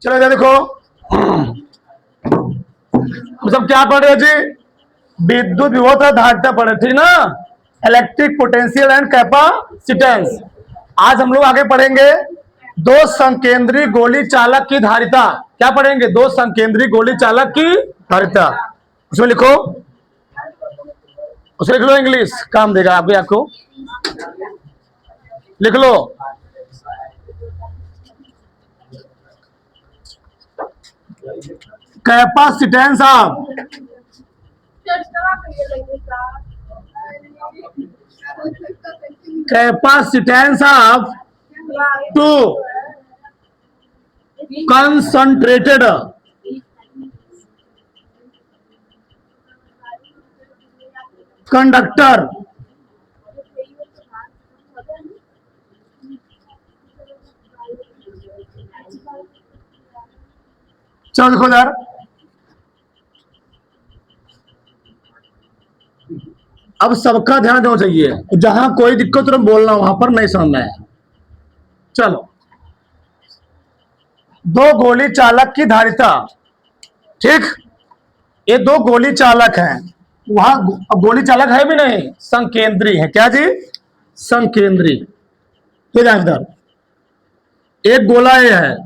चलो इधर देखो, हम सब क्या पढ़ रहे हैं जी? विद्युत विभव तथा धारिता पढ़ रहे, ठीक ना? Electric potential and capacitance. आज हम लोग आगे पढ़ेंगे दो संकेंद्री गोली चालक की धारिता। क्या पढ़ेंगे? दो संकेंद्री गोली चालक की धारिता। उसमें लिखो, उसमें लिख लो, इंग्लिश काम देगा आपके, आपको लिख लो। Capacitance of capacitance of two concentrated conductor चलो देखो यार, अब सबका ध्यान देना चाहिए, जहां कोई दिक्कत तो बोलना, वहां पर नहीं समझ में आया। चलो, दो गोली चालक की धारिता, ठीक? ये दो गोली चालक हैं, वहां गोली चालक है भी नहीं, संकेंद्री है। क्या जी? संकेंद्री। ठीक है, इधर एक गोला ए है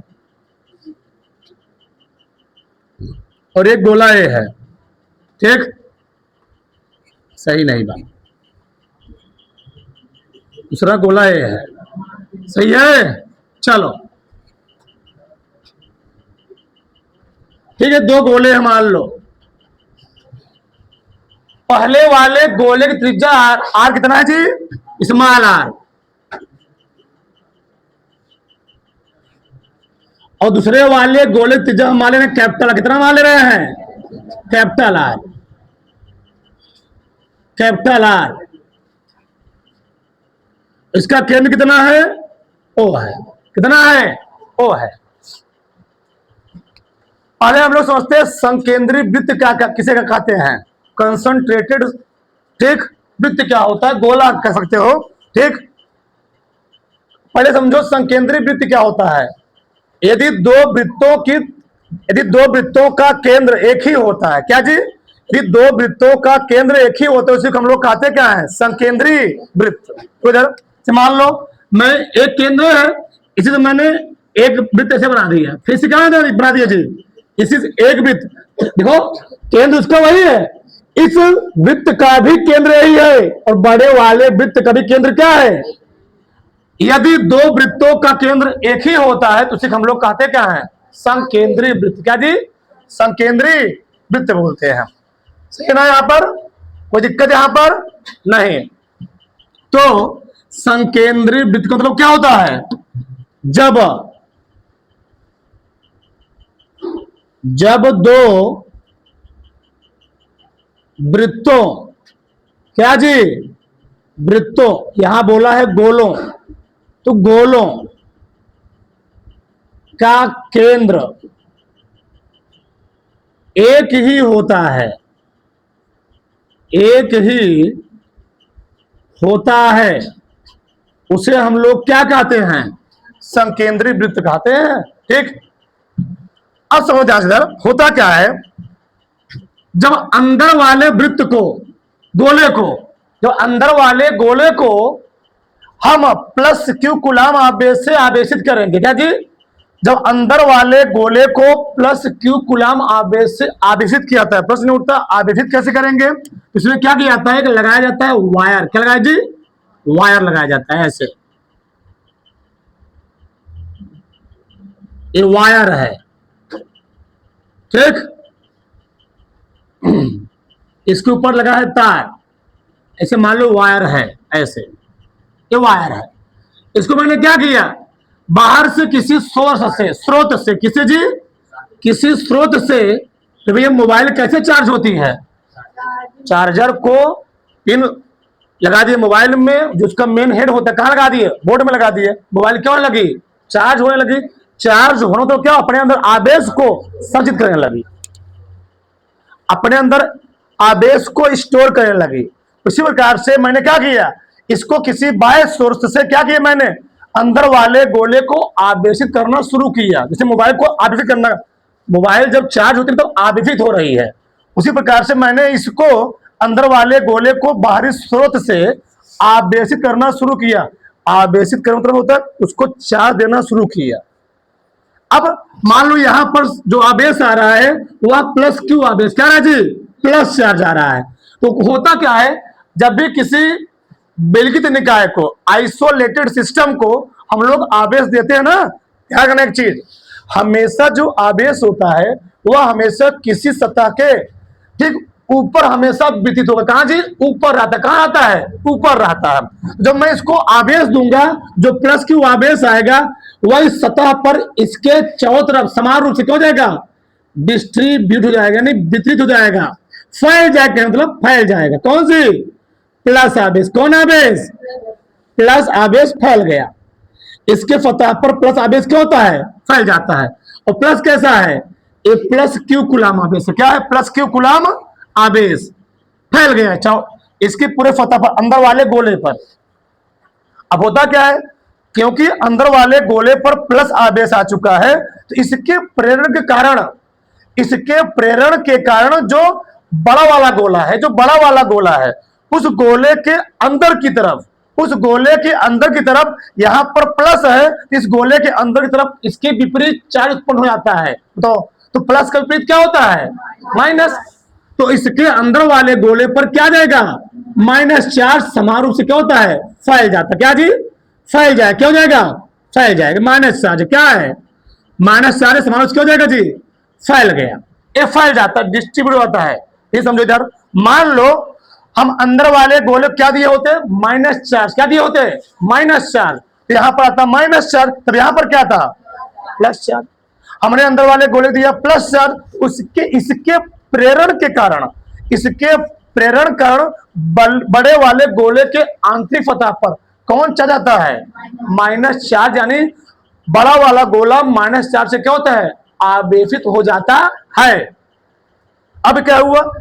और एक गोला ए है, ठीक? सही नहीं बात, दूसरा गोला ए है, सही है। चलो ठीक है, दो गोले हैं मान लो। पहले वाले गोले की त्रिज्या आर कितना है जी? Small are. और दूसरे वाले गोले की त्रिज्या हम मान ले रहे हैं कैपिटल। कितना मान ले रहे हैं? Capital R. Capital are. इसका केंद्र कितना है? ओ है। कितना है? ओ है। पहले हम लोग समझते हैं संकेंद्री वृत्त क्या किसे कहते हैं? कंसंट्रेटेड, ठीक? वृत्त क्या होता है? गोला कह सकते हो, ठीक? पहले समझो संकेंद्री वृत्त क्या होता है। यदि दो वृत्तों का केंद्र एक ही होता है, क्या जी? यदि दो वृत्तों का केंद्र एक ही होता है, उसी को हम लोग कहते क्या है? संकेंद्री वृत्त। तो इधर से मान लो मैं एक केंद्र है, इसी से मैंने एक वृत्त ऐसे बना दिया, फिर से क्या बना दिया जी? इसी एक वृत्त, देखो केंद्र उसका वही है, इस वृत्त का भी केंद्र यही है, और बड़े वाले वृत्त का भी केंद्र क्या है? यदि दो वृत्तों का केंद्र एक ही होता है तो उसे हम लोग कहते क्या है? संकेंद्री वृत्त। क्या जी? संकेंद्री वृत्त बोलते हैं। सही ना? यहां पर कोई दिक्कत यहां पर नहीं। तो संकेंद्री वृत्त का मतलब क्या होता है? जब दो वृत्तों, क्या जी? वृत्तों, यहां बोला है गोलों, तो गोलों का केंद्र एक ही होता है, एक ही होता है, उसे हम लोग क्या कहते हैं? संकेंद्री वृत्त कहते हैं, ठीक? अब समझ आ इधर होता क्या है। जब अंदर वाले वृत्त को, गोले को, जब अंदर वाले गोले को हम प्लस क्यू कूलाम आवेश से आवेशित करेंगे, क्या जी? जब अंदर वाले गोले को प्लस क्यू कूलाम आवेश से आवेशित किया जाता है, प्रश्न उठता आवेशित कैसे करेंगे? इसमें क्या किया जाता है कि लगाया जाता है वायर। क्या लगाया जी? वायर लगाया जाता है, ऐसे ये वायर है, ठीक? इसके ऊपर लगा है तार, ऐसे मान लो वायर है, ऐसे ये वायर है। इसको मैंने क्या किया? बाहर से किसी सोर्स से, स्रोत से, किसी जी? किसी स्रोत से। तो भैया मोबाइल कैसे चार्ज होती है? चार्जर को पिन लगा दिए मोबाइल में, जो उसका मेन हेड होता है, कहां लगा दिए? बोर्ड में लगा दिए। मोबाइल क्यों लगी? चार्ज होने लगी। चार्ज होना तो क्या, अपने अंदर आवेश को संचित करने लगी, अपने अंदर आवेश को स्टोर करने लगी। उसी प्रकार से मैंने क्या किया? इसको किसी बाह्य सोर्स से क्या किया? मैंने अंदर वाले गोले को आवेशित करना शुरू किया। जैसे मोबाइल को आवेशित करना, मोबाइल जब चार्ज होती है तो आवेशित हो रही है, उसी प्रकार से मैंने इसको अंदर वाले गोले को बाहरी स्रोत से आवेशित करना शुरू किया। आवेशित करना मतलब होता है उसको चार्ज देना शुरू किया। अब मान लो यहां पर जो आवेश आ रहा है वह प्लस क्यू आवेश, क्या रहा है जी, प्लस चार्ज आ रहा है। तो होता क्या है, जब भी किसी विलगित निकाय को, आइसोलेटेड सिस्टम को हम लोग आवेश देते हैं ना, ध्यान रखना एक चीज, हमेशा जो आवेश होता है वह हमेशा किसी सतह के ठीक ऊपर हमेशा वितरित होगा। कहां जी, ऊपर रहता है। कहां आता है, ऊपर रहता है। जब मैं इसको आवेश दूंगा, जो प्लस क्यू आवेश आएगा वह इस सतह पर इसके चारों तरफ समान रूप से क्या हो जाएगा, डिस्ट्रीब्यूट हो जाएगा, नहीं वितरित हो जाएगा, फैल जाएगा, मतलब फैल जाएगा। कौन सी, प्लस आवेश। कौन आवेश, प्लस आवेश फैल गया। इसके सतह पर प्लस आवेश क्या होता है, फैल जाता है। और प्लस कैसा है, ये प्लस क्यू कूलाम आवेश है। क्या है, प्लस क्यू कूलाम आवेश फैल गया इसके पूरे सतह पर, अंदर वाले गोले पर। अब होता क्या है, क्योंकि अंदर वाले गोले पर प्लस आवेश आ चुका है तो इसके प्रेरण के कारण जो बड़ा वाला गोला है, उस गोले के अंदर की तरफ, यहां पर प्लस है, इस गोले के अंदर की तरफ इसके विपरीत चार्ज उत्पन्न हो जाता है। तो प्लस का विपरीत क्या होता है, माइनस। तो इसके अंदर वाले गोले पर क्या जाएगा, माइनस चार्ज समान रूप से क्या होता है, फैल जाता है। क्या जी, फैल जाए, क्या हो जाएगा, फैल जाएगा। माइनस चार्ज क्या है, माइनस चार्ज समान रूप से क्या हो जाएगा जी, फैल गया। ये फैल जाता है, डिस्ट्रीब्यूट होता है। ये समझो इधर, मान लो हम अंदर वाले गोले क्या दिए होते हैं, माइनस चार्ज। क्या दिए होते हैं, माइनस चार्ज। तो यहां पर आता माइनस चार्ज, तब यहां पर क्या था, प्लस चार्ज। हमने अंदर वाले गोले दिया प्लस चार्ज, इसके प्रेरण के कारण बड़े वाले गोले के आंतरिक सतह पर कौन चार्ज आता है, माइनस चार्ज। यानी बड़ा वाला गोला माइनस चार्ज से क्या होता है, आवेशित हो जाता है। अब क्या हुआ,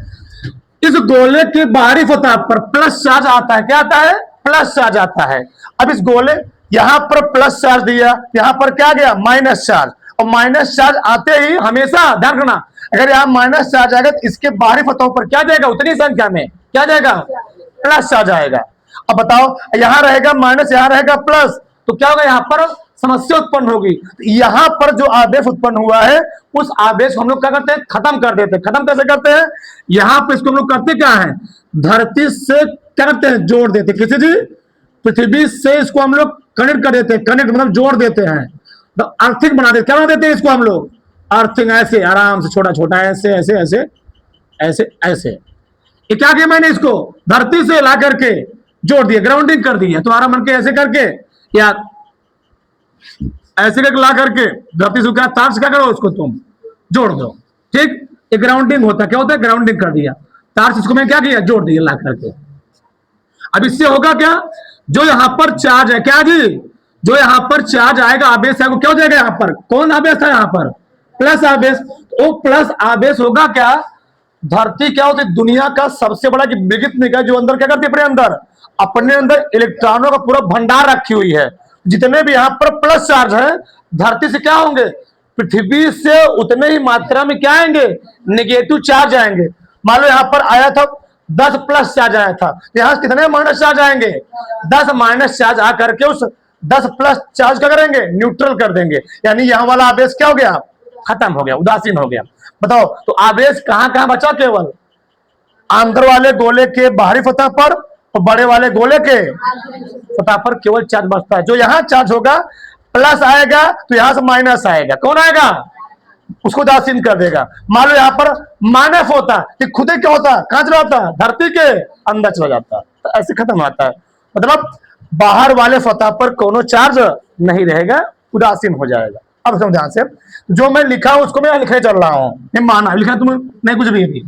इस गोले के बाहरी सतह पर प्लस चार्ज आता है। क्या आता है, प्लस चार्ज आता है। अब इस गोले, यहां पर प्लस चार्ज दिया, यहां पर क्या गया, माइनस चार्ज। और माइनस चार्ज आते ही हमेशा ध्यान रखना, अगर यहां माइनस चार्ज आएगा तो इसके बाहरी सतहों पर क्या जाएगा, उतनी संख्या में क्या जाएगा, प्लस चार्ज आएगा। अब बताओ, यहां रहेगा माइनस, यहां रहेगा प्लस, तो क्या होगा, यहां पर समस्या उत्पन्न होगी। यहां पर जो आवेश उत्पन्न हुआ है उस आवेश को हम लोग क्या करते हैं, खत्म कर देते हैं। खत्म कैसे करते हैं, यहां पर इसको हम लोग करते क्या है, धरती से क्या करते हैं, जोड़ देते। किसी जी, पृथ्वी से इसको हम लोग कनेक्ट कर देते हैं। कनेक्ट मतलब जोड़ देते हैं, तो अर्थिंग बना देते। क्या बना देते हैं इसको हम लोग, अर्थिंग। ऐसे आराम से छोटा छोटा, ऐसे ऐसे ऐसे ऐसे ऐसे। ये क्या किया मैंने, इसको धरती से ला करके जोड़ दिया, ग्राउंडिंग कर दी है। तुम्हारा मन के ऐसे करके या ऐसे करके ला करके धरती से क्या तार से क्या करो, उसको तुम जोड़ दो। ठीक, ये ग्राउंडिंग होता है। क्या होता है, ग्राउंडिंग कर दिया, तार से इसको मैं क्या किया, जोड़ दिया ला करके। अब इससे होगा क्या, जो यहां पर चार्ज है, क्या जी, जो यहां पर चार्ज आएगा, आवेश है, वो क्या हो जाएगा, यहां पर कौन आवेश था, यहां पर प्लस आवेश। वो प्लस आवेश होगा क्या, धरती क्या होती है, दुनिया का सबसे बड़ा विद्युत निकाय, जो अंदर क्या करती है, अपने अंदर इलेक्ट्रॉनों का पूरा भंडार रखी हुई है। जितने भी यहां पर प्लस चार्ज है, धरती से क्या होंगे, पृथ्वी से उतने ही मात्रा में क्या आएंगे, नेगेटिव चार्ज आएंगे। मान लो यहां पर आया था 10 प्लस चार्ज आया था, यहां कितने माइनस चार्ज आएंगे, 10 माइनस चार्ज आकर के उस 10 प्लस चार्ज क्या करेंगे, न्यूट्रल कर देंगे। यानी यहां वाला आवेश क्या हो गया, खत्म हो गया, उदासीन हो गया। बताओ, तो आवेश कहां कहां बचा, केवल अंदर वाले गोले के बाहरी सतह पर और बड़े वाले गोले के सतह पर केवल चार्ज बचता है। जो यहां चार्ज होगा, प्लस आएगा तो यहां से माइनस आएगा, कौन आएगा, उसको उदासीन कर देगा। मान लो यहां पर माइनस होता कि खुद ही क्या होता, कहां चला जाता, धरती के अंदर चला जाता, तो ऐसे खत्म होता है। मतलब बाहर वाले सतह पर कोनो चार्ज नहीं रहेगा, उदासीन हो जाएगा। अब समझ ध्यान से, जो मैं लिखा हूं उसको मैं लिखे चल रहा हूं, मैं माना लिखा, तुम नहीं कुछ भी अभी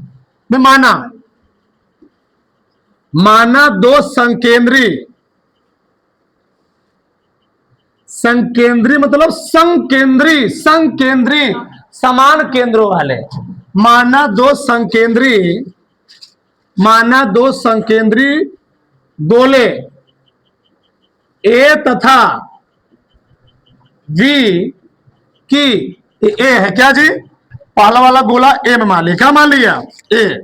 मैं माना दो संकेंद्री मतलब संकेंद्री समान केंद्रों वाले, माना दो संकेंद्री गोले ए तथा वी की, ए है क्या जी, पहला वाला गोला ए में मान लिया, क्या मान लिया, ए,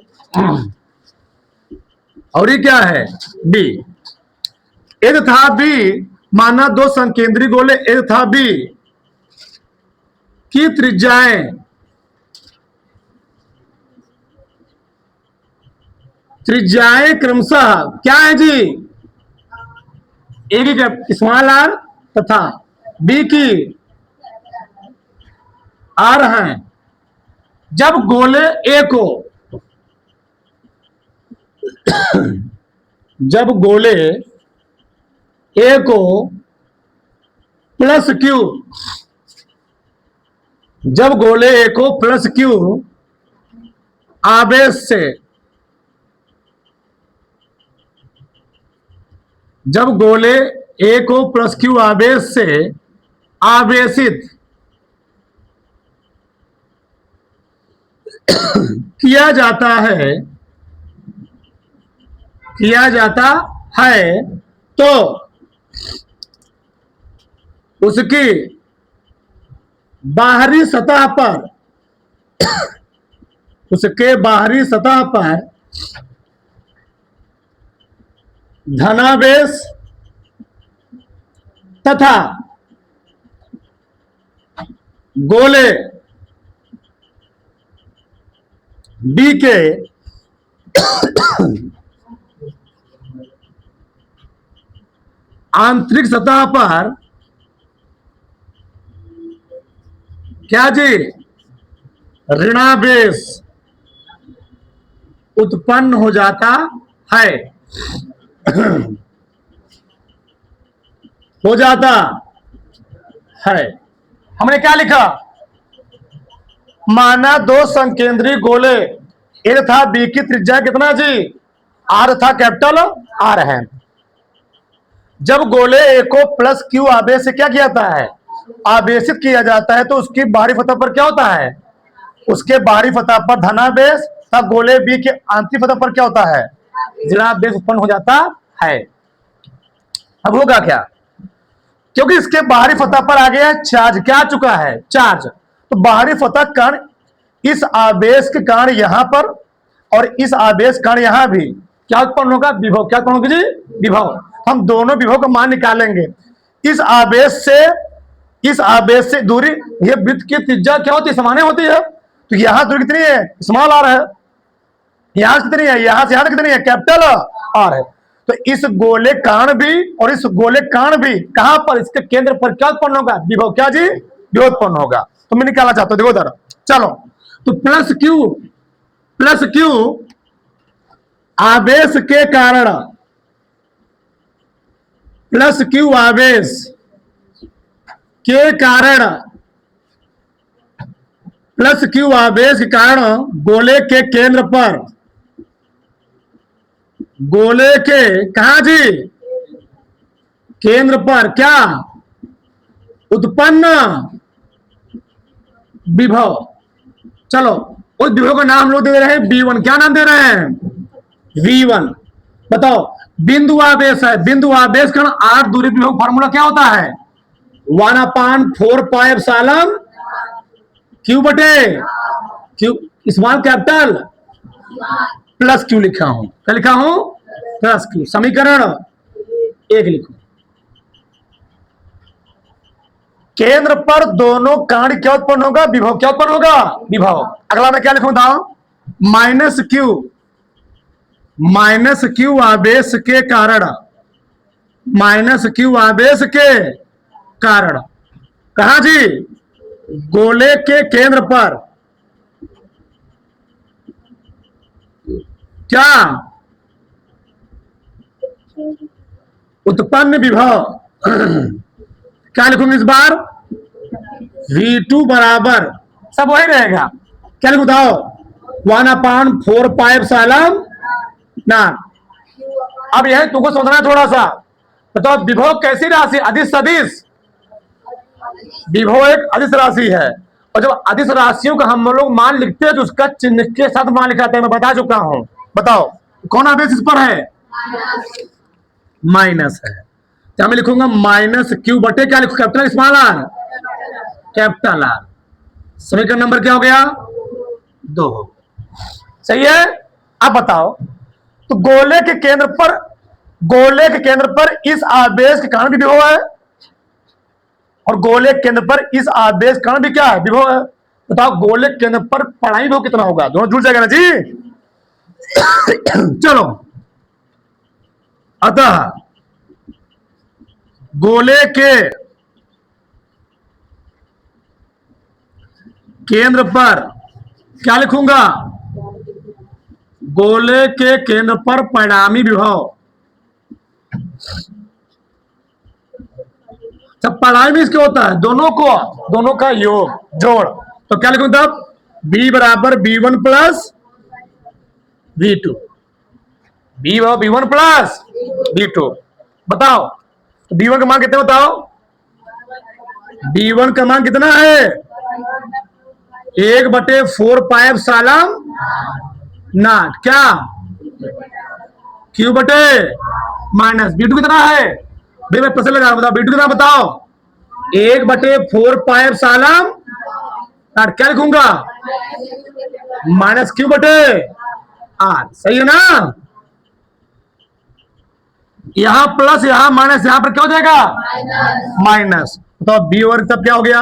और ये क्या है, बी। ए तथा बी माना दो संकेंद्री गोले ए तथा बी की त्रिज्याएं क्रमशः क्या है जी, ए की स्मॉल आर तथा बी की आर है। जब गोले ए को जब गोले ए को प्लस क्यू जब गोले ए को प्लस क्यू आवेश से जब गोले ए को प्लस क्यू आवेश से आवेशित किया जाता है तो उसकी बाहरी सतह पर धनावेश तथा गोले बी के आंतरिक सतह पर क्या जी, ऋणावेश उत्पन्न हो जाता है हमने क्या लिखा, माना दो संकेंद्री गोले ए था बी की त्रिज्या कितना जी, आर था, कैपिटल आर है। जब गोले ए को प्लस क्यू आवेश से क्या किया जाता है, आवेशित किया जाता है, तो उसकी बाहरी सतह पर क्या होता है, उसके बाहरी सतह पर धनावेश तथा गोले बी के आंतरिक सतह पर क्या होता है, ऋणावेश उत्पन्न हो जाता है। अब होगा क्या, क्योंकि इसके बाहरी सतह पर आ गया चार्ज, क्या आ चुका है, चार्ज, तो बाहरी सतह कण इस आवेश के कारण यहां पर और इस आवेश कारण यहां भी क्या उत्पन्न होगा, विभव। क्या उत्पन्न होगा जी, विभव। हम दोनों विभव का मान निकालेंगे। इस आवेश से दूरी, ये वृत्त की त्रिज्या क्या होती है, समान होती है, तो यहां दूरी कितनी है, स्मॉल आर है, यहां से कितनी है, यहां से यहां कितनी है, कैपिटल आर है। तो इस गोले कारण भी और इस गोले कारण भी कहां पर, इसके केंद्र पर क्या उत्पन्न होगा, विभव, क्या जी, विभव उत्पन्न होगा। तो मैं निकालना चाहता हूं, देखो इधर, चलो, तो प्लस क्यू आवेश के कारण, प्लस क्यू आवेश के कारण, प्लस क्यू आवेश के कारण गोले के केंद्र पर, गोले के कहा जी, केंद्र पर क्या उत्पन्न विभव। चलो उस विभव का नाम हम लोग दे रहे हैं V1। क्या नाम दे रहे हैं, V1। बताओ, बिंदु आवेश है, बिंदु आवेश कारण आर दूरी विभव फॉर्मूला क्या होता है, 1/4 क्यू बटे Q, small capital plus Q लिखा हूं, क्या लिखा हूं, प्लस क्यू। समीकरण 1 लिखो। केंद्र पर दोनों कारण क्या उत्पन्न होगा, विभव, क्या उत्पन्न होगा, विभव। अगला मैं क्या लिखूं था, माइनस क्यू आवेश के कारण, माइनस क्यू आवेश के कारण कहा जी, गोले के केंद्र पर क्या उत्पन्न विभव। क्या लिखूंगी इस बार, V2 बराबर सब वही रहेगा, क्या लिखूं बताओ, 1/4 ना। अब यह तुमको समझना है थोड़ा सा। बताओ विभव कैसी राशि, अदिश सदिश, विभव एक अदिश राशि है, और जब अदिश राशियों का हम लोग मान लिखते हैं तो उसका चिन्ह के साथ मान लिखाते हैं, मैं बता चुका हूं। बताओ कौन आवेश इस पर है, माइनस है, क्या मैं लिखूंगा, माइनस क्यू बटे क्या लिखूं, capital small R, capital R. समीकरण नंबर क्या हो गया? 2 हो गया। सही है। अब बताओ, तो गोले के केंद्र पर इस आवेश के कारण भी विभव है, और गोले के केंद्र पर इस आवेश के कारण भी क्या है? विभव है। बताओ गोले के केंद्र पर पढ़ाई विभव कितना होगा? दोनों जुड़ जाएगा ना जी। चलो, अतः गोले के केंद्र पर क्या लिखूंगा? गोले के केंद्र पर परिणामी विभव। जब परिणामी इसके होता है दोनों का योग, जोड़, तो क्या लिखूं तब? b बराबर b1 plus v2। b1 plus v2। बताओ तो b1 का मान कितना? बताओ b1 का मान कितना है? 1/4 पाई एप्सिलॉन नॉट क्या q बटे माइनस b2 कितना है? भाई मैं प्रश्न लगा रहा हूं, बताओ b2 कितना? बताओ 1/4 पाई एप्सिलॉन नॉट क्या लिखूंगा? माइनस q बटे r। सही है ना? यहां प्लस यहां माइनस, यहां पर क्या हो जाएगा? माइनस। तो b वर्ग तब क्या हो गया?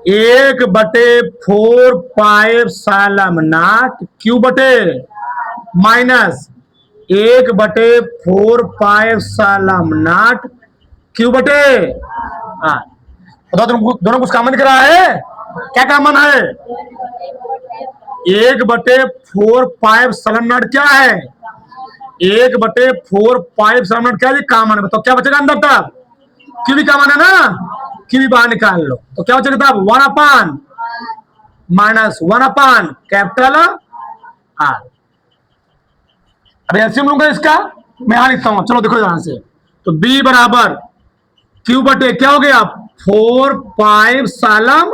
1/4 पाई एप्सिलॉन नॉट q बटे minus 1/4 pi epsilon not q बटे r। बताओ दोनों कुछ कॉमन दिख रहा है? क्या कॉमन है? 1/4 पाई एप्सिलॉन नॉट क्या है? 1/4 पाई एप्सिलॉन नॉट क्या है? कॉमन है। बताओ क्या बचेगा अंदर तब? q भी कॉमन है ना, q भी बाहर निकाल लो, तो क्या बचेगा तब? 1/- माइनस 1/, कैपिटल आर। अब एलसीएम लूंगा इसका, मैं यहां लिखता हूं, चलो देखो यहां से। तो b बराबर q बटे क्या हो गया? 4 पाई एप्सिलॉन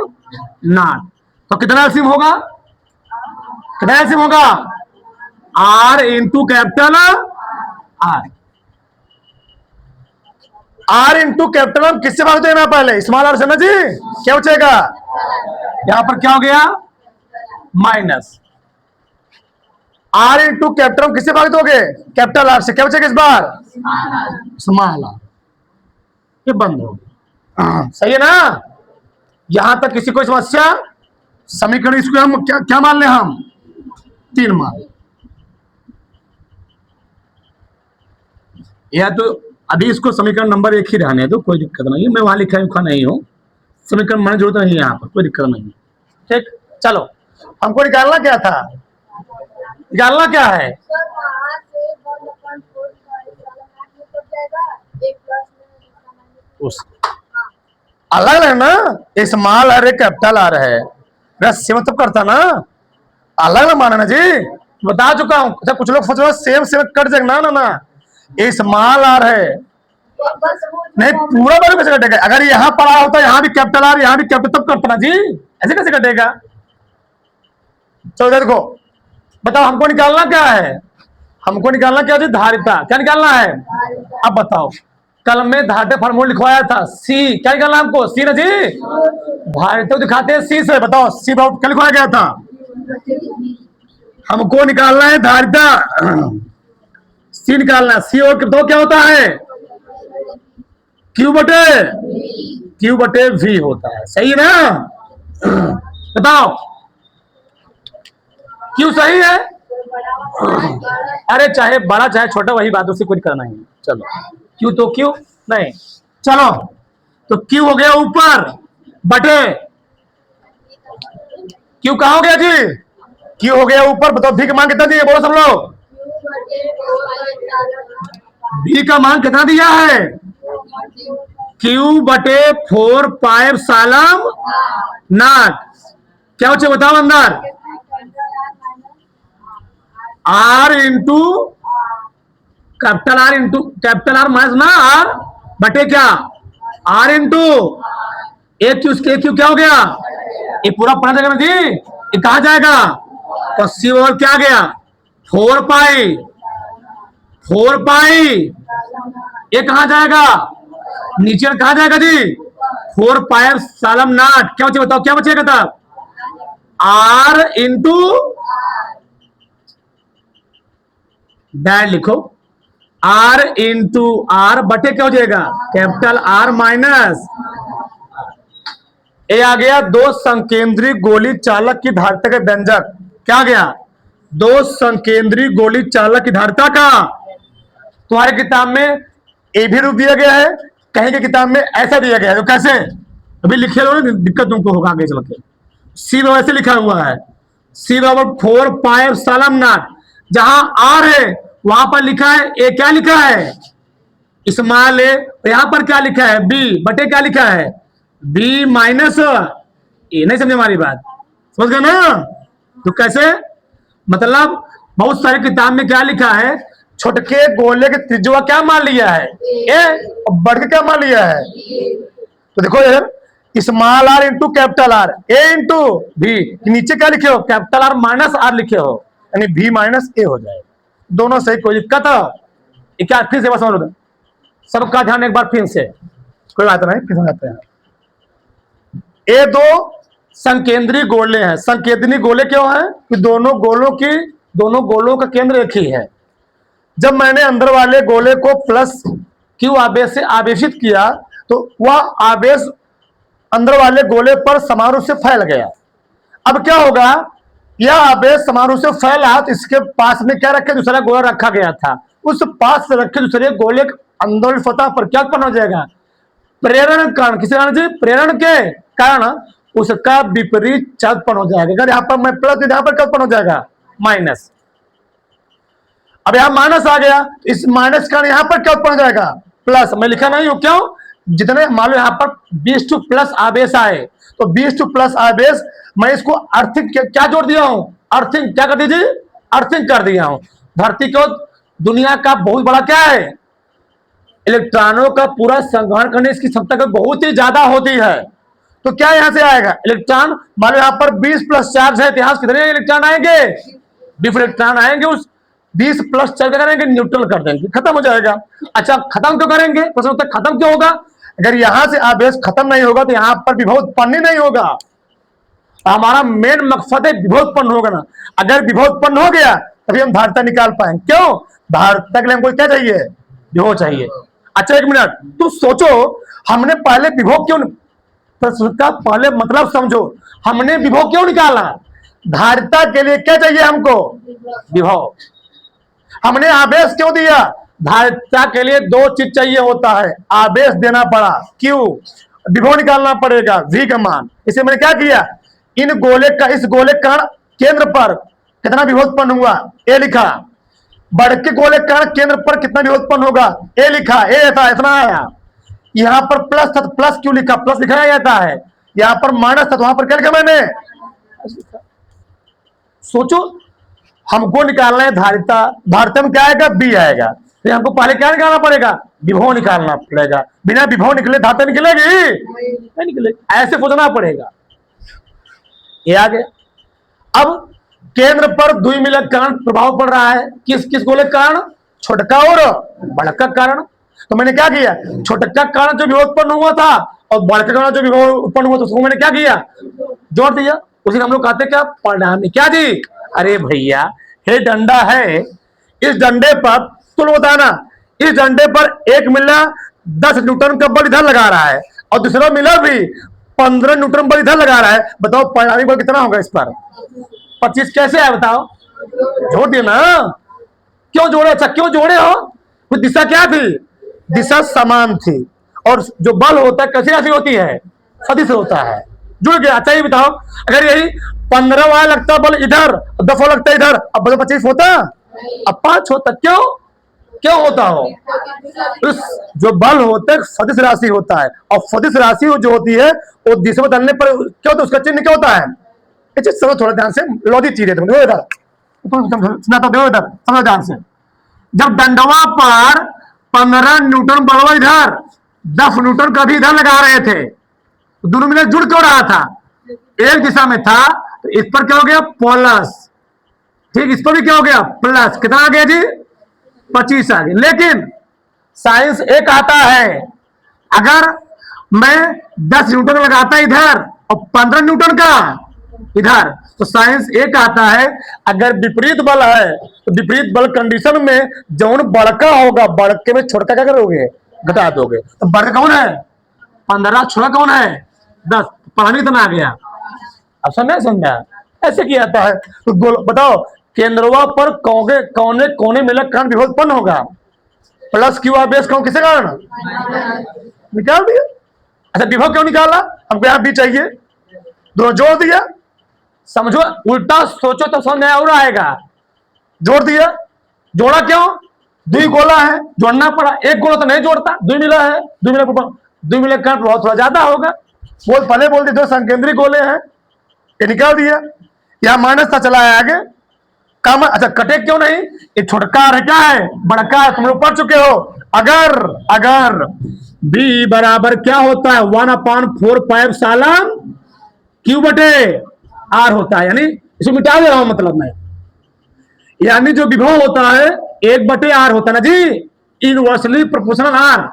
नॉट। तो कितना एलसीएम होगा? कितना एलसीएम होगा? r into capital are. r into capital are किससे भाग देना? पहले स्मॉल आर से ना जी। क्या बचेगा? यहां पर क्या हो गया? Minus r into capital are किससे भाग दोगे? कैपिटल आर से। क्या बचेगा इस बार? Small are. ये बंद हो गया। सही है ना? यहां तक किसी को समस्या? समीकरण इसको हम क्या मान लें? हम 3 मान। या तो अभी इसको समीकरण नंबर 1 ही रहने दो, कोई दिक्कत नहीं है। मैं वहां लिखा नहीं हूं, समीकरण मानने जरूरत नहीं है, यहां पर कोई दिक्कत नहीं है। ठीक, चलो हमको निकालना क्या था? निकालना क्या है? अलग अलग ना, स्मॉल आर है, कैपिटल आर है, सेम तब करता ना, अलग अलग माना ना जी। बता चुका हूं। अच्छा कुछ लोग सोच रहे सेम सेम कट जाएगा ना, ये स्मॉल आर है नहीं, पूरा बार कैसे कटेगा? अगर यहां पढ़ा होता यहां भी कैपिटल आर यहां भी कैपिटल, तब करता ना जी, ऐसे कैसे कटेगा? चलो देखो, बताओ हमको निकालना क्या है? हमको निकालना क्या जी? धारिता। क्या निकालना है? अब बताओ, कल में धारिता फार्मूला लिखवाया था सी। क्या निकालना है हमको? सी ना जी। धारिता दिखाते हैं सी से। बताओ सी क्या लिखवाया गया था? हमको निकालना है धारिता, सी निकालना। सी और तो क्या होता है? क्यू बटे वी होता है। सही है ना? बताओ क्यू सही है? अरे चाहे बड़ा चाहे छोटा वही बात, उससे कुछ करना ही। चलो क्यू तो क्यू नहीं, चलो तो क्यू हो गया ऊपर बटे, क्यू कहा हो गया जी? क्यू हो गया ऊपर। बताओ भी का मान कितना दिया? बोलो सब लोग। भी का मान कितना दिया है? q/4 pi epsilon not. क्या बच्चे बताओ अंदर? r into capital are minus ना आर बटे क्या? r इंटू एक क्यू क्या हो गया? ये पूरा पढ़ा जाएगा ना जी। ये कहा जाएगा? तो सी ओवर क्या गया? 4 पाई। ये कहा जाएगा? नीचे कहा जाएगा जी? 4 पाई सालम नॉट क्या बचे बताओ, क्या बचेगा तब? आर इंटू डैट लिखो, आर इंटू आर बटे क्या हो जाएगा? कैपिटल आर माइनस ए आ गया। दो संकेंद्री गोली चालक की धारिता का व्यंजक क्या आ गया? दो संकेंद्री गोली चालक की धारिता का। तुम्हारे किताब में ए भी रूप दिया गया है, कहीं की किताब में ऐसा दिया गया है। तो कैसे अभी लिखे लो ना, दिक्कत तुमको होगा आगे चल के। सी वैसे लिखा हुआ है, सी बराबर 4 पाई एप्सिलॉन नॉट, जहां आर है वहां पर लिखा है ए, क्या लिखा है? स्मॉल ए। यहां पर क्या लिखा है? बी बटे क्या लिखा है? बी माइनस ए। नहीं समझे हमारी बात? समझ गए ना? तो कैसे मतलब बहुत सारी किताब में क्या लिखा है? छोटके गोले के त्रिज्या क्या मान लिया है? ए, और बढ़ के क्या मान लिया है? तो देखो यार, small R into capital R, A into भी, नीचे क्या लिखे हो? कैपिटल आर माइनस आर लिखे हो, यानी भी माइनस ए हो जाएगा। दोनों सही, कोई दिक्कत है क्या? फिर से समझ लो सबका ध्यान एक बार फिर से, कोई बात नहीं, फिर समझाते हैं। ये दो संकेंद्री गोले हैं। संकेंद्री गोले क्यों हैं? कि दोनों गोलों का केंद्र एक ही है। जब मैंने अंदर वाले गोले को प्लस क्यू आवेश से आवेशित किया तो वह आवेश अंदर वाले गोले पर समान रूप से फैल गया। अब क्या होगा? यह आवेश समान रूप से फैला तो इसके पास में क्या रखे? दूसरा गोला रखा गया था, उस पास से रखे दूसरे गोले अंदर सतह पर क्या उत्पन्न हो जाएगा? प्रेरण कारण। किसी कारण से प्रेरण के कारण उसका विपरीत चार्ज उत्पन्न हो जाएगा। अगर यहाँ पर मैं प्लस, यहाँ पर क्या उत्पन्न हो जाएगा? माइनस। अब यहां माइनस आ गया, इस माइनस का यहाँ पर क्या उत्पन्न हो जाएगा? प्लस। मैं लिखा नहीं हूं, क्यों? जितने मान लो यहाँ पर 20 प्लस आवेश आए तो 20 प्लस आवेश, मैं इसको अर्थिंग क्या जोड़ दिया हूं? अर्थिंग क्या कर दीजिए? अर्थिंग कर दिया हूं। धरती को दुनिया का बहुत बड़ा क्या है? इलेक्ट्रॉनों का पूरा संग्रहण करने इसकी क्षमता का बहुत ही ज्यादा होती है। तो क्या यहां से आएगा? इलेक्ट्रॉन। मान लो यहाँ पर 20 प्लस चार्ज है, इतिहास कितने इलेक्ट्रॉन आएंगे? 20 इलेक्ट्रॉन आएंगे। उस 20 प्लस चार्ज करेंगे, न्यूट्रल कर देंगे, खत्म हो जाएगा। अच्छा, खत्म क्यों करेंगे? प्रश्न होता है खत्म क्यों होगा? अगर यहां से आवेश खत्म नहीं होगा तो यहां पर विभव उत्पन्न ही नहीं होगा। हमारा मेन मकसद है विभव उत्पन्न होगा ना। अगर विभव उत्पन्न हो गया तभी हम धारिता निकाल पाएंगे। क्यों? धारिता के लिए हमको क्या चाहिए? विभव चाहिए। अच्छा एक मिनट, तुम सोचो, हमने पहले विभव क्यों, प्रश्न का पहले मतलब समझो, हमने विभव क्यों निकाला? धारिता के लिए क्या चाहिए हमको? विभव। हमने आवेश क्यों दिया? धारिता के लिए दो चीज चाहिए होता है, आवेश देना पड़ा, क्यों? विभव निकालना पड़ेगा, v का मान। इसे मैंने क्या किया? इन गोले का, इस गोले का केंद्र पर कितना विभव उत्पन्न हुआ? ए लिखा। बढ़ के गोले का केंद्र पर कितना विभव उत्पन्न होगा? ए लिखा। ए था, इतना आया। यहां पर प्लस था तो प्लस क्यों लिखा? प्लस लिखा जाता है। यहां पर माइनस था तो वहां पर क्या लिखा मैंने? सोचो, हमको निकालना है धारिता। धारिता में क्या आएगा? बी आएगा। तो हमको पहले क्या निकालना पड़ेगा? विभव निकालना पड़ेगा। बिना विभव निकले धारिता निकलेगी नहीं निकलेगी, ऐसे सोचना पड़ेगा। ये आ गया। अब केंद्र पर द्विमीलक कारण प्रभाव पड़ रहा है। किस किस गोले के कारण? छोटका और बड़का कारण। तो मैंने क्या किया? छोटका कारण जो विभव उत्पन्न हुआ था और बड़का कारण जो विभव उत्पन्न हुआ था उसको मैंने क्या किया? जोड़ दिया। उसी हम लोग कहते क्या? परिणामी। क्या जी? अरे भैया, हे डंडा है, इस डंडे पर तुम बताना, इस डंडे पर एक मिला 10 न्यूटन का बल इधर लगा रहा है और दूसरा मिला भी 15 न्यूटन बल इधर लगा रहा है। बताओ परिणामी बल कितना होगा इस पर? 25। कैसे है बताओ? जोड़ दिया ना। क्यों जोड़े? अच्छा क्यों जोड़े हो? कुछ दिशा क्या थी? दिशा समान थी। और जो बल होता है कैसी राशि होती है? सदिश होता है। जुड़ गया। अच्छा ये बताओ, अगर यही 15 वाला लगता बल इधर, 10 वाला लगता इधर, अब बल 25 होता? अब 5 होता। क्यों? क्यों होता हो? उस जो बल होता है सदिश राशि होता है, और सदिश राशि जो होती है वो दिशा बदलने पर क्या होता है? उसका चिन्ह क्या होता है? समझो थोड़ा ध्यान से, लॉजिक चीज है। तुम इधर सुनाता दो, इधर समझो ध्यान से। जब दंडवा पर 15 न्यूटन बल इधर, 10 न्यूटन का भी इधर लगा रहे थे, तो दोनों मिलकर जुड़ क्यों रहा था? एक दिशा में था तो इस पर क्या हो गया? प्लस। ठीक, इस पर भी क्या हो गया? प्लस। कितना आ गया जी? 25 आ गया। लेकिन साइंस एक आता है, अगर मैं 10 न्यूटन लगाता इधर और 15 न्यूटन का इधर, तो साइंस ये कहता है अगर विपरीत बल है तो विपरीत बल कंडीशन में जौन बड़का होगा बड़के में छोटका क्या करोगे, घटा दोगे। तो बड़का कौन है 15, छोटा कौन है 10, पानी इतना आ गया। अब समझा ऐसे किया जाता है। तो बताओ केंद्रवा पर कौने कौने कोने में कारण विभव उत्पन्न होगा, प्लस क्यू आर बेस कौन किसे कारण निकाल दिया। अच्छा विभव क्यों निकाला, हमको यहाँ बी चाहिए, दोनों जोड़ दिया। समझो उल्टा सोचो तो समझ में और आएगा। जोड़ दिया, जोड़ा क्यों, दो गोला है जोड़ना पड़ा, एक गोला तो नहीं जोड़ता, दो मिला है, दो मिले का बहुत थोड़ा ज्यादा होगा। पहले बोल दी दो संकेंद्री गोले हैं, ये निकाल दिया। यहां माइनस था चला है आगे काम। अच्छा कटे क्यों नहीं, ये छोटका है क्या है बड़का है, तुम लोग पढ़ चुके हो। अगर b बराबर क्या होता है 1/4 क्यू बटे आर होता है, यानी इसको मिटा दे रहा हूं मतलब मैं, यानी जो विभव होता है 1/r होता है ना जी, इनवर्सली प्रोपोर्शनल आर।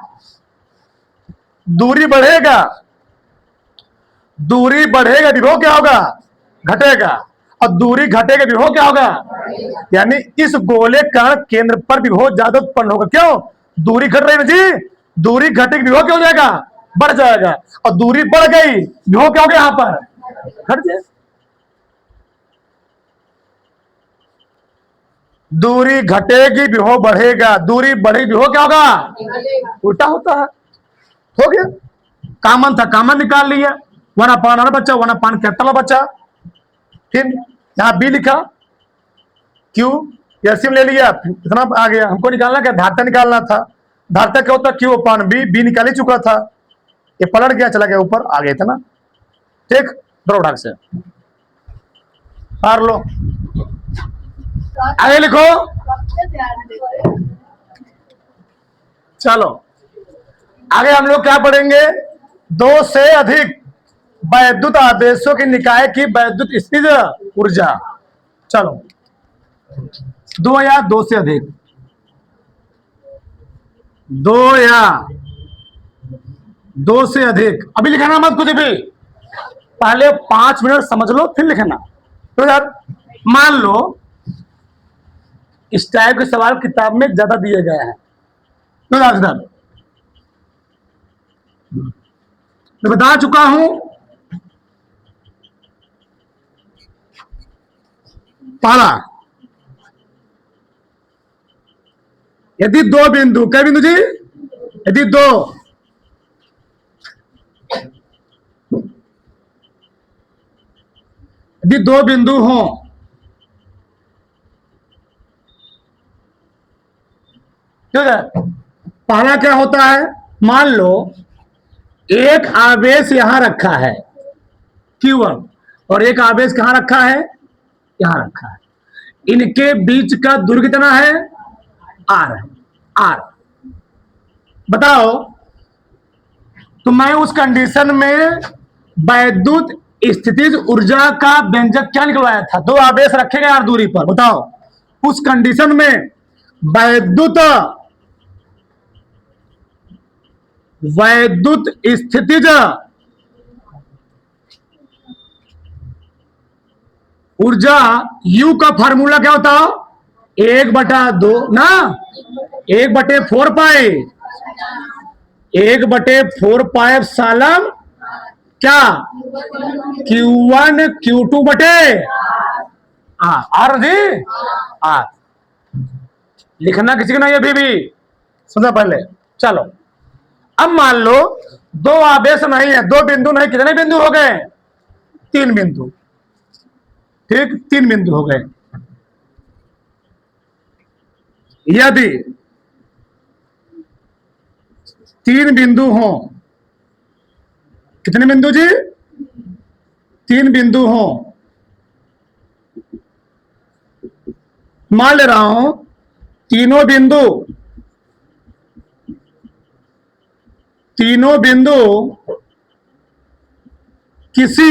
दूरी बढ़ेगा विभव क्या होगा घटेगा, और दूरी घटेगा विभव क्या होगा, यानी इस गोले का केंद्र पर विभव ज्यादा उत्पन्न होगा। क्यों, दूरी घट रही है जी, दूरी घटेगी विभव क्या हो जाएगा बढ़ जाएगा, और दूरी बढ़ गई विभव क्या हो गया यहां पर घट जाए। दूरी घटेगी विभव बढ़ेगा, दूरी बढ़ेगी विभव क्या होगा उल्टा होता है। हो गया, कॉमन था कॉमन निकाल लिया, 1/r बच्चा 1/कैपिटल बच्चा। फिर यहां बी लिखा, क्यू एलसीएम ले लिया, इतना आ गया। हमको निकालना क्या, धारता निकालना था। धारता क्या होता है Q/B, बी निकाल ही चुका था, ये पलट गया चला गया ऊपर आ गया था ना। ठीक दौड़ाक से हार लो, आगे लिखो। चलो आगे हम लोग क्या पढ़ेंगे, 2 से अधिक वैद्युत आवेशों की निकाय की वैद्युत स्थितिज ऊर्जा। चलो 2 या 2 से अधिक, 2 या 2 से अधिक। अभी लिखना मत कुछ भी, पहले 5 मिनट समझ लो फिर लिखना। तो यार मान लो इस टाइप के सवाल किताब में ज्यादा दिए गए हैं, तो मैं बता चुका हूं। पहला, यदि 2 बिंदु, क्या बिंदु जी, यदि 2 बिंदु हो, ठीक है। पहला क्या होता है, मान लो एक आवेश यहां रखा है Q1 और एक आवेश कहां रखा है, यहां रखा है। इनके बीच का दूर कितना है R है, R। बताओ तो मैं उस कंडीशन में वैद्युत स्थितिज ऊर्जा का व्यंजक क्या निकलवाया था, 2 आवेश रखे गए R दूरी पर। बताओ उस कंडीशन में वैद्युत स्थितिज ऊर्जा U का फार्मूला क्या होता है, 1/2 ना, 1/4 पाई, 1/4 एप्सिलॉन क्या Q1 Q2 बटे आर जी आर। लिखना किसी को नहीं अभी भी, सुना पहले। चलो अब मान लो 2 आवेश नहीं है, 2 बिंदु नहीं, कितने बिंदु हो गए 3 बिंदु, ठीक 3 बिंदु हो गए। यदि 3 बिंदु हो, कितने बिंदु जी 3 बिंदु हो, मान ले रहा हूं तीनों बिंदु किसी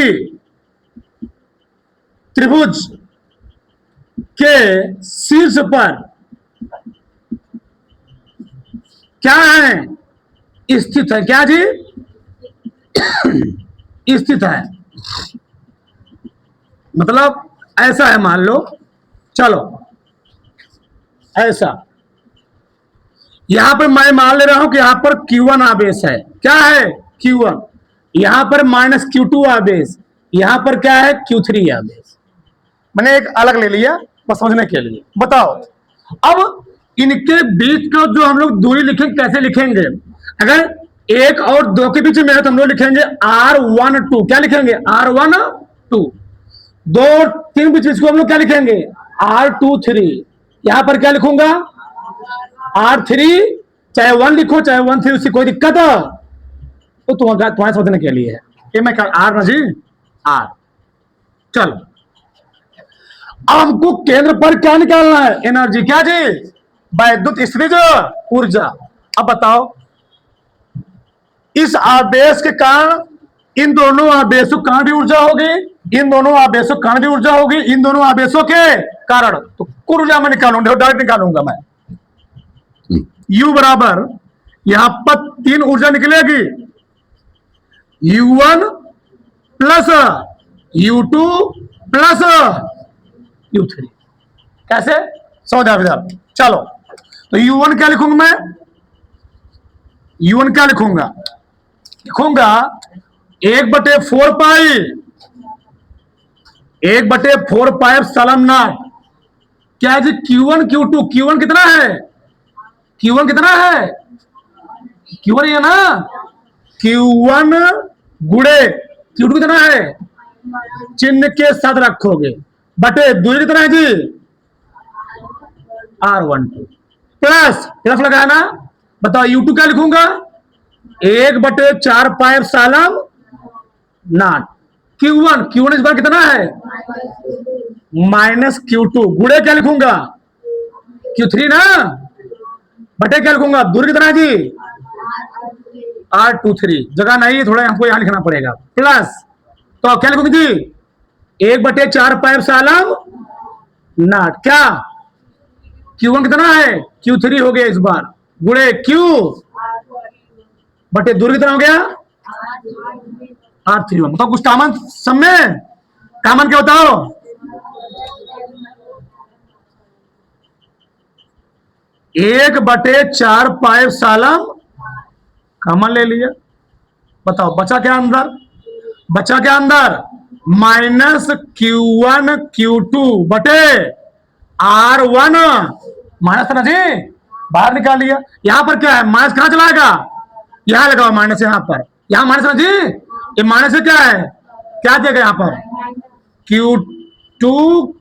त्रिभुज के शीर्ष पर क्या है स्थित है, क्या जी स्थित है, मतलब ऐसा है, मान लो, चलो ऐसा, यहां पर मैं मान ले रहा हूं कि यहां पर Q1 आवेश है, क्या है Q1, यहां पर -Q2 आवेश, यहां पर क्या है Q3 आवेश। मैंने एक अलग ले लिया बस समझने के लिए। बताओ अब इनके बीच का जो हम लोग दूरी लिखेंगे, कैसे लिखेंगे? अगर 1 और 2 के बीच में है तो हम लोग लिखेंगे R12, क्या लिखेंगे R12। 2 3 बीच को हम लोग क्या लिखेंगे R23। यहां पर क्या लिखूंगा R3, चाहे 1 लिखो चाहे 1 3, उससे कोई दिक्कत है तो तुम्हारे समझने के लिए है। ये मैं R ना जी R। चलो अब हमको केंद्र पर क्या निकालना है, एनर्जी, क्या जी वैद्युत स्थितिज ऊर्जा। अब बताओ इस आवेश के कारण इन दोनों आवेशों के कारण भी ऊर्जा होगी, इन दोनों आवेशों के कारण भी ऊर्जा होगी, इन दोनों आवेशों के कारण, तो कुल ऊर्जा में निकालूंगा, डायरेक्ट निकालूंगा मैं। U बराबर यहां पर 3 ऊर्जा निकलेगी, U1 plus U2 plus U3। कैसे समझ आ विद्यार्थी? चलो तो U1 क्या लिखूंगा मैं, U1 क्या लिखूंगा, लिखूंगा 1/4 पाई, 1/4 पाई एप्सिलॉन नॉट, क्या है जी Q1 Q2, Q1 कितना है, Q1 कितना है, Q1 ये ना, Q1 गुणे Q2 कितना है, चिन्ह के साथ रखोगे, बटे दूरी कितना है जी R12 प्लस लगाया ना। बताओ U2 क्या लिखूंगा, 1/4 पाई एप्सिलॉन नॉट, Q1 इस बार कितना है -Q2 गुणे क्या लिखूंगा Q3 ना, बटे क्या लिखूंगा दूरी कितना है जी R23, जगह नहीं है थोड़ा हमको यहां लिखना पड़ेगा, प्लस तो क्या लिखूंगी जी 1/4 पाई एप्सिलॉन नॉट, क्या Q1 कितना है Q3 हो गया इस बार, गुणे Q बटे दूरी कितना हो गया R31। बताओ कुछ कॉमन सब में, कॉमन क्या बताओ, 1/4 पाई एप्सिलॉन कॉमन ले लिया। बताओ बचा क्या अंदर, बचा क्या अंदर -Q1 Q2 बटे R1 माइनस ना जी, बाहर निकाल लिया। यहां पर क्या है माइनस, कहां चलाएगा, यहां लगाओ माइनस, यहां पर, यहां माइनस ना जी, ये माइनस से क्या है, क्या देगा यहां पर Q2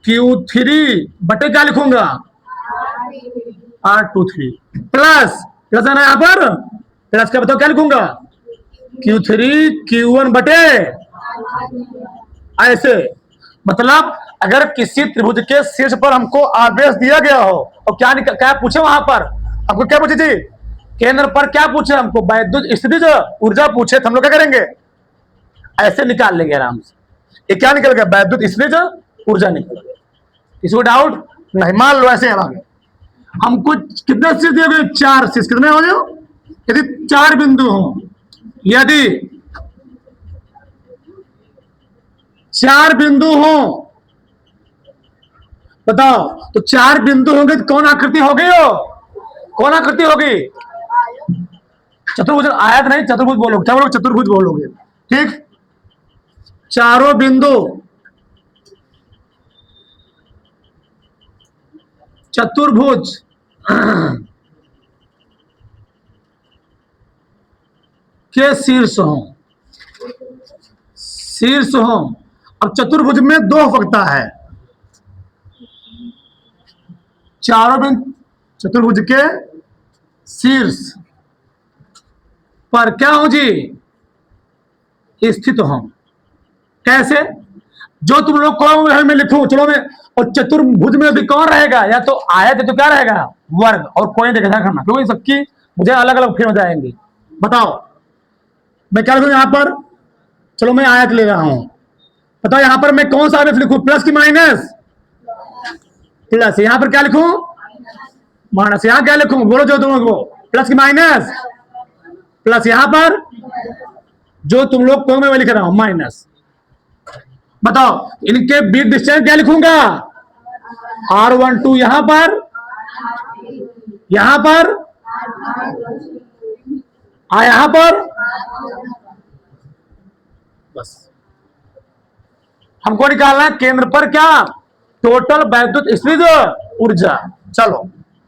Q3 बटे क्या लिखूंगा R23 प्लस प्लस है ना, यहां पर प्लस क्या, बताओ क्या लिखूंगा Q3 Q1 बटे, ऐसे। मतलब अगर किसी त्रिभुज के शीर्ष पर हमको आवेश दिया गया हो और क्या पूछे वहां पर, हमको क्या पूछे जी केंद्र पर, क्या पूछे हमको वैद्युत स्थितिज ऊर्जा पूछे, तो हम लोग क्या करेंगे ऐसे निकाल लेंगे आराम से। ये क्या निकल गया वैद्युत स्थितिज ऊर्जा निकल गया, किसी को डाउट नहीं, मान लो ऐसे आगे हमको कितने शीर्ष दिए गए, 4 शीर्ष, कितने हो गए, यदि 4 बिंदु हो, यदि 4 बिंदु हो, बताओ तो 4 बिंदु होंगे तो कौन आकृति होगी, हो कौन आकृति होगी, चतुर्भुज, आयत नहीं चतुर्भुज बोलोगे, क्या बोलोगे चतुर्भुज बोलोगे, ठीक। चारों बिंदु चतुर्भुज के शीर्ष हो, शीर्ष हो। अब चतुर्भुज में 2 हो सकता है, चारों बिंदु चतुर्भुज के शीर्ष पर क्या हो जी स्थित हो। कैसे, जो तुम लोग को मैं लिखूं, चलो मैं, और चतुर्भुज में भी कौन रहेगा, या तो आयत है तो क्या रहेगा वर्ग, और कोई देखा करना क्योंकि सबकी मुझे अलग अलग फिर हो जाएंगी। बताओ मैं क्या लिखूं यहां पर, चलो मैं आयत ले रहा हूं, बताओ यहां पर मैं कौन सा आयत लिखूं, प्लस की माइनस, प्लस, यहां पर क्या लिखूं माइनस, यहां क्या लिखूं बोलो जो दोनों को, प्लस की माइनस, प्लस यहां पर जो तुम लोग तो मैं लिख रहा हूं माइनस। बताओ इनके बीच डिस्टेंस क्या लिखूंगा, R12 यहां पर, यहां पर, यहां पर, बस हमको निकालना है केंद्र पर क्या, टोटल वैद्युत स्थित ऊर्जा। चलो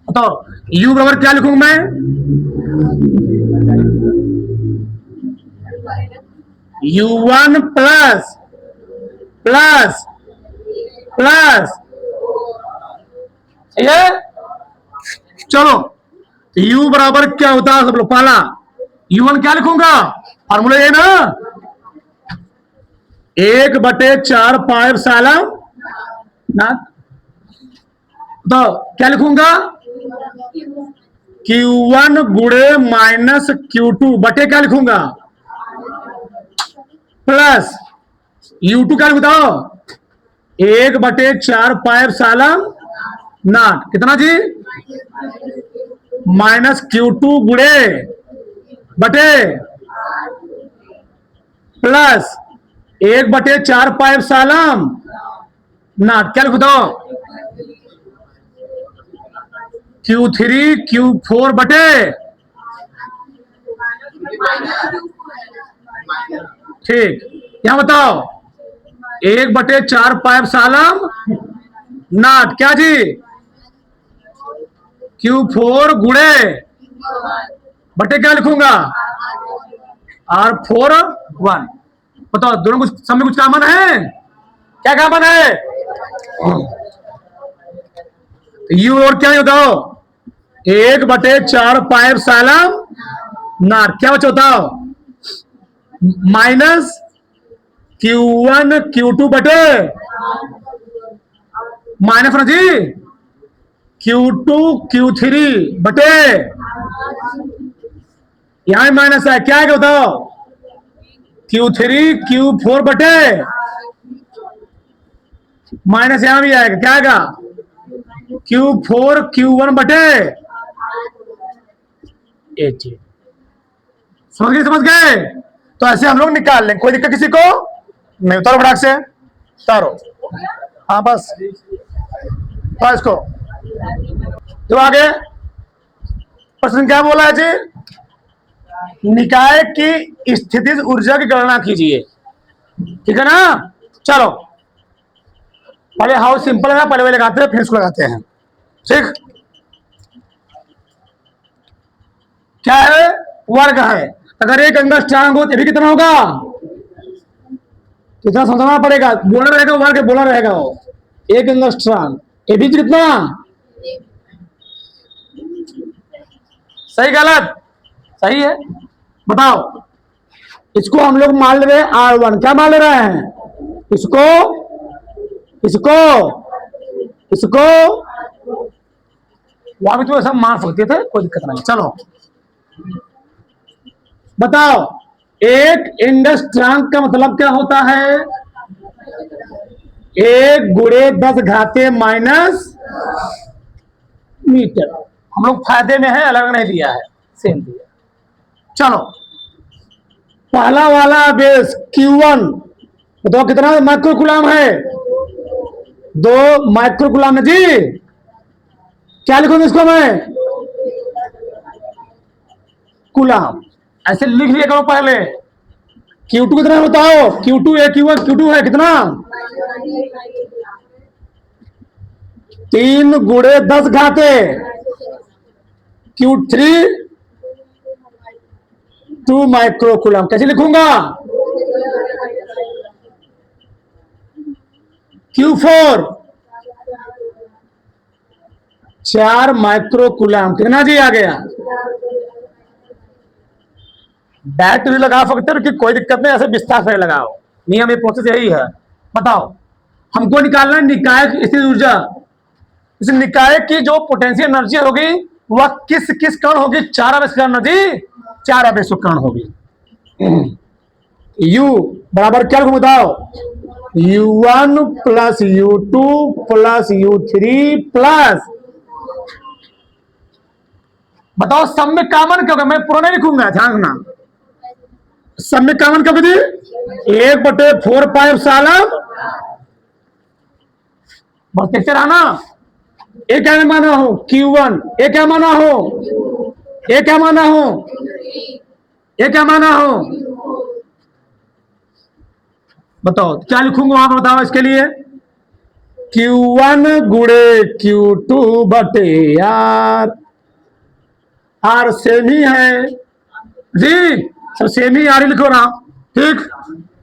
बताओ U बराबर क्या लिखूंगा मैं, U1 प्लस प्लस प्लस, ये चलो U बराबर क्या होता है सब लोग, पहला U1 क्या लिखूंगा, फार्मूला ये ना, 1/4 पाई एप्सिलॉन नॉट, तो क्या लिखूंगा, Q1 गुणे माइनस Q2 बटे क्या लिखूंगा, प्लस U2 क्या बताओ, 1/4 पाई एप्सिलॉन नॉट कितना जी, माइनस Q2 गुणे बटे प्लस 1/4 पाई एप्सिलॉन नॉट क्या लिखो, Q3 Q4 बटे, ठीक, यहां बताओ 1/4 पाई एप्सिलॉन नॉट क्या जी, Q4 गुणे बटे क्या लिखूंगा, R41। बताओ दोनों कुछ सब में कुछ कॉमन है, क्या कॉमन है, U और क्या बताओ, 1/4 पाई एप्सिलॉन नॉट क्या बचा बताओ, माइनस Q1 Q2 बटे माइनस ना जी Q2 Q3 बटे, यहां माइनस है क्या है बताओ, Q3 Q4 बटे माइनस यहां भी आएगा क्या आएगा, Q4 Q1 बटे, समझ गए। तो ऐसे हम लोग निकाल लें, कोई दिक्कत किसी को नहीं, उतारो फटाक से उतारो, हाँ बस तो इसको जो आगे प्रश्न क्या बोला है जी, निकाय की स्थितिज ऊर्जा की गणना कीजिए, ठीक है ना। चलो पहले हाउ सिंपल है, पहले लगाते हैं फिर इसको लगाते हैं, ठीक। क्या है, वर्ग है, अगर एक अंगस्ठांग हो तो भी कितना होगा, कितना समझना पड़ेगा, बोला रहेगा वर्ग, बोला रहेगा वो, एक अंगस्ठांग ये भी कितना, सही गलत, सही है, बताओ इसको हम लोग मान ले रहे हैं R1, क्या मान ले रहे हैं, इसको इसको इसको, वहां भी तो सब मान सकते थे, कोई दिक्कत नहीं। चलो बताओ एक इंडस्ट्रांग का मतलब क्या होता है, 1 × 10⁻⁻ मीटर, हम लोग फायदे में है, अलग नहीं दिया है, सेम दिया। चलो पहला वाला बेस Q1 बताओ कितना माइक्रोकुलाम है, 2 माइक्रोकुलाम है जी, क्या लिखूंगा इसको मैं, कुलाम, ऐसे लिख लिया करो पहले। Q2 कितना बताओ, Q2 है, Q1 है कितना, 3 × 10⁻, Q3 2 माइक्रोकुलाम, कैसे लिखूंगा, Q4 4 माइक्रोकुलाम, कितना जी आ गया, डायरेक्ट भी लगा सकते हो कि कोई दिक्कत नहीं, ऐसे विस्तार से लगाओ, नियम ये प्रोसेस यही है। बताओ हमको निकालना है निकाय की स्थितिज ऊर्जा, इस निकाय की जो पोटेंशियल एनर्जी होगी वह किस किस कण होगी, 4 आवेश एनर्जी, 4 आवेश कण होगी। U बराबर क्या लिखूं बताओ, U1 plus U2 plus U3 plus, बताओ सब में कॉमन क्या होगा, मैं पूरा नहीं लिखूंगा, ध्यान रखना, सम्य कॉमन क्या विधि 1/4 बस टेक्चर आना। ये क्या माना हो Q1, ये क्या माना हो, ये क्या माना हो, ये क्या माना हो, बताओ क्या लिखूंगा वहां पर, बताओ इसके लिए। Q1 गुड़े Q2 बटे R, R सेम ही है जी, सब सेम ही आर ही लिखो ना, ठीक।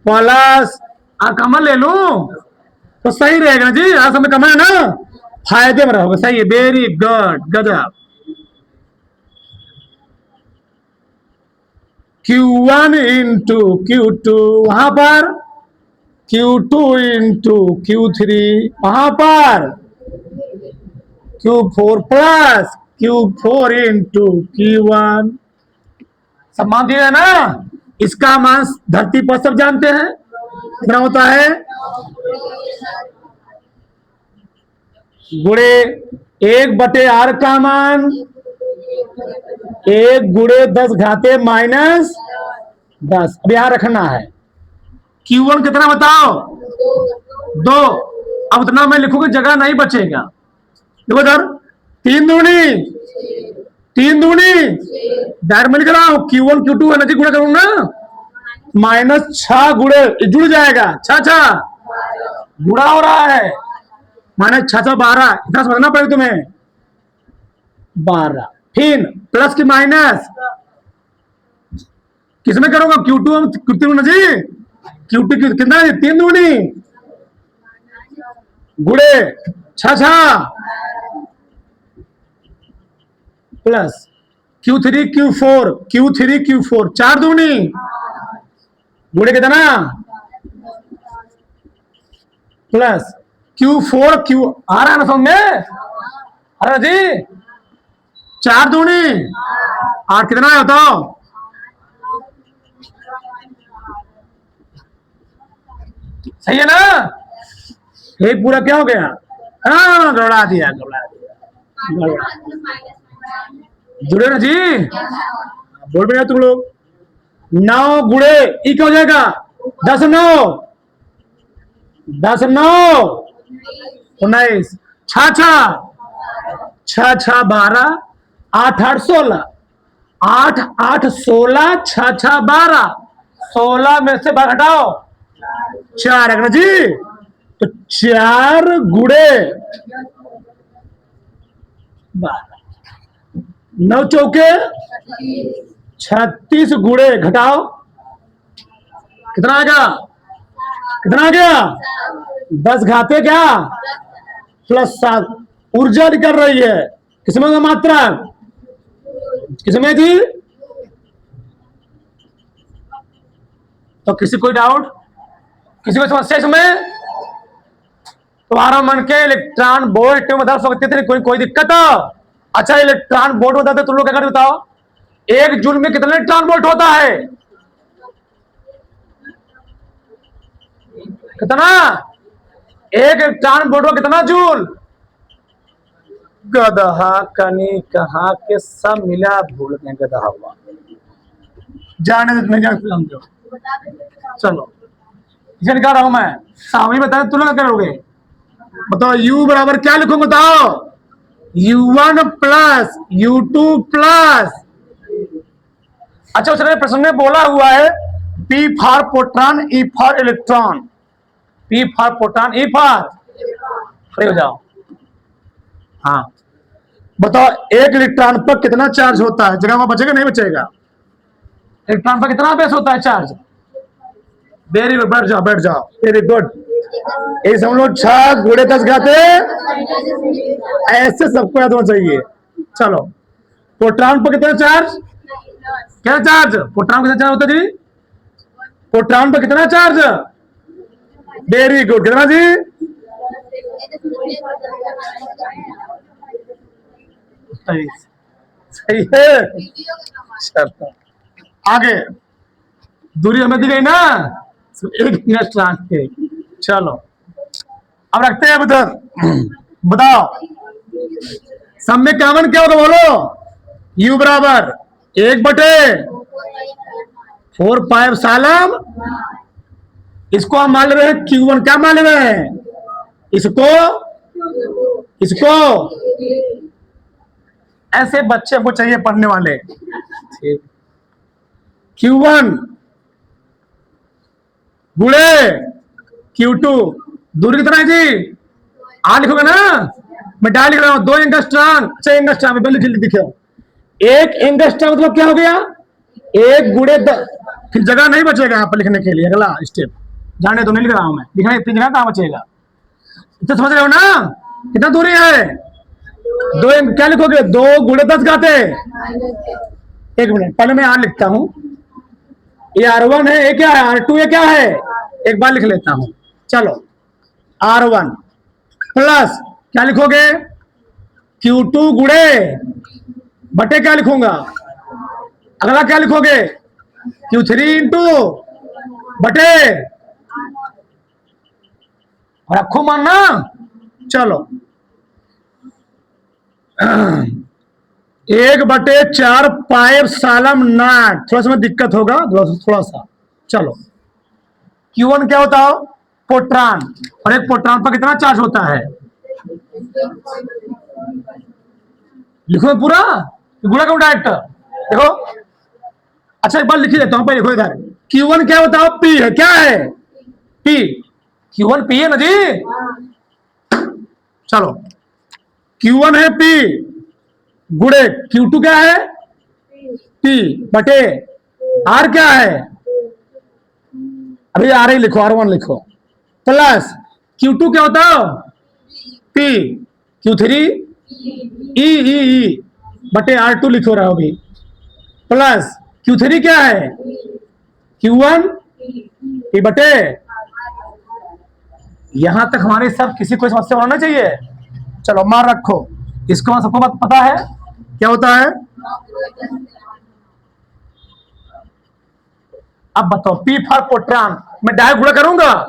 प्लस आर कॉमन ले लूं तो सही रहेगा जी, आर समय कॉमन है ना, फायदे में रहोगे, सही है, वेरी गुड, गजब। Q1 इंटू Q2 वहां पर, Q2 इंटू Q3 वहां पर, Q4 plus Q4 into Q1, सब मान दिया है ना। इसका मान धरती पर सब जानते हैं कितना होता है, गुड़े 1/R का मान 1 गुड़े 10 घाते -10, अब यहां रखना है। Q1 कितना बताओ 2, अब उतना मैं लिखूंगा जगह नहीं बचेगा, देखो इधर 3 दूनी डायरेक्ट में लिख रहा हूं, Q1 Q2 एनर्जी गुणा करूंगा -6 गुड़े जुड़ जाएगा, 6 गुणा हो रहा है, -6 12, इतना समझना पड़ेगा तुम्हें, 12 फिर प्लस की माइनस किसमें करूंगा Q2 एनर्जी, Q2 कितना है 3 दूनी गुड़े 6 प्लस Q3 Q4 4 दूनी गुड़े कितना प्लस Q4 आ रहा है ना समझ में, अरे जी 4 दूनी 8 कितना है बताओ, सही है ना, ये पूरा क्या हो गया, हाँ गड़बड़ा दिया, जुड़े ना जी, बोल रहे तुम लोग। 9 गुड़े ई क्या हो जाएगा 10 9 19, 6 12, 8 8 16, 8 8 16, 6 12, 16 में से 12 हटाओ 4 है ना जी, तो 4 गुड़े 12, 9 चौके 36 गुड़े घटाओ कितना आ गया 10 घाते क्या +7, ऊर्जा निकल रही है किसमें का मात्रा, किसमें थी, तो किसी कोई डाउट, किसी को समस्या इसमें, तुम्हारा मन के इलेक्ट्रॉन वोल्ट में बता सकते थे, कोई दिक्कत। अच्छा इलेक्ट्रॉन वोल्ट बताते तुम लोग क्या करते बताओ, 1 जूल में कितना इलेक्ट्रॉन वोल्ट होता है, कितना 1 इलेक्ट्रॉन वोल्ट में कितना जूल, गदहा कनी कहा के सब मिला भूल गए, गदहा हुआ जाने नहीं समझो, चलो इसे निकाल रहा हूं मैं, सामने बताया तुम लोग क्या करोगे बताओ, U बराबर क्या लिखूंगा बताओ, U1 प्लस U2 प्लस, अच्छा उसने प्रश्न में बोला हुआ है P for proton E for electron, P for proton E for, खड़े हो जाओ, हाँ बताओ 1 इलेक्ट्रॉन पर कितना चार्ज होता है, जगह वहां बचेगा नहीं बचेगा, इलेक्ट्रॉन पर कितना बेस होता है चार्ज, वेरी गुड, बैठ जाओ वेरी गुड, ये समझ लो 6 गुड़े 10 घाते, ऐसे सबको याद होना चाहिए। चलो प्रोटॉन पर कितना चार्ज, क्या चार्ज, प्रोटॉन कितना चार्ज होता है जी, प्रोटॉन पर कितना चार्ज, वेरी गुड, कितना जी, सही है, चलो आगे दूरी हमें दी गई ना 1 मिनट के, चलो अब रखते हैं उधर, बताओ सम्य कॉमन क्या होगा बोलो, U बराबर 1 बटे 4 पाइप सालम, इसको हम मान ले रहे हैं Q1, क्या मान ले रहे हैं इसको, इसको। ऐसे बच्चे को चाहिए पढ़ने वाले। Q1 गुणे Q2, दूरी कितना है जी, आ लिखोगे ना, मैं डाल लिख रहा हूं 2 एंगस्ट्रॉम। अच्छा एंगस्ट्रॉम में लिख दिखे, 1 एंगस्ट्रॉम मतलब क्या हो गया, 1 गुणे 10, फिर जगह नहीं बचेगा यहाँ पर लिखने के लिए। अगला स्टेप जाने तो नहीं लिख रहा हूं मैं, लिखने इतनी जगह कहां बचेगा, इतना समझ रहे हो ना, कितना दूरी है 2, क्या लिखोगे 2 गुणे 10 घाते, 1 मिनट पहले मैं R लिखता हूं, ये R1 है, ये क्या है R2, ये क्या है, एक बार लिख लेता हूं। चलो R1 प्लस क्या लिखोगे Q2 गुणे बटे क्या लिखूंगा, अगला क्या लिखोगे Q3 इंटू बटे, रखो मानना। चलो 1/4 पाइप सालम नाट, थोड़ा सा में दिक्कत होगा थोड़ा सा। चलो Q1 क्या होता है, प्रोटॉन, और एक प्रोटॉन पर कितना चार्ज होता है, लिखो पूरा, गुणा करो डायरेक्ट, देखो। अच्छा एक बार लिख लेता हूं, देखो इधर Q1 क्या होता है, P है, क्या है P, Q1 P है ना जी। चलो Q1 है P गुणे Q2 क्या है P बटे R क्या है, अभी R ही लिखो, R1 लिखो, प्लस Q2 क्या होता है P, Q3 E बटे R2 लिखो रहा हो अभी, प्लस Q3 क्या है Q1 P बटे, यहां तक हमारे सब किसी को समस्या होना चाहिए। चलो मार रखो इसको, सबको बात पता है क्या होता है। अब बताओ P फॉर प्रोटॉन, मैं डायरेक्ट गुणा करूंगा,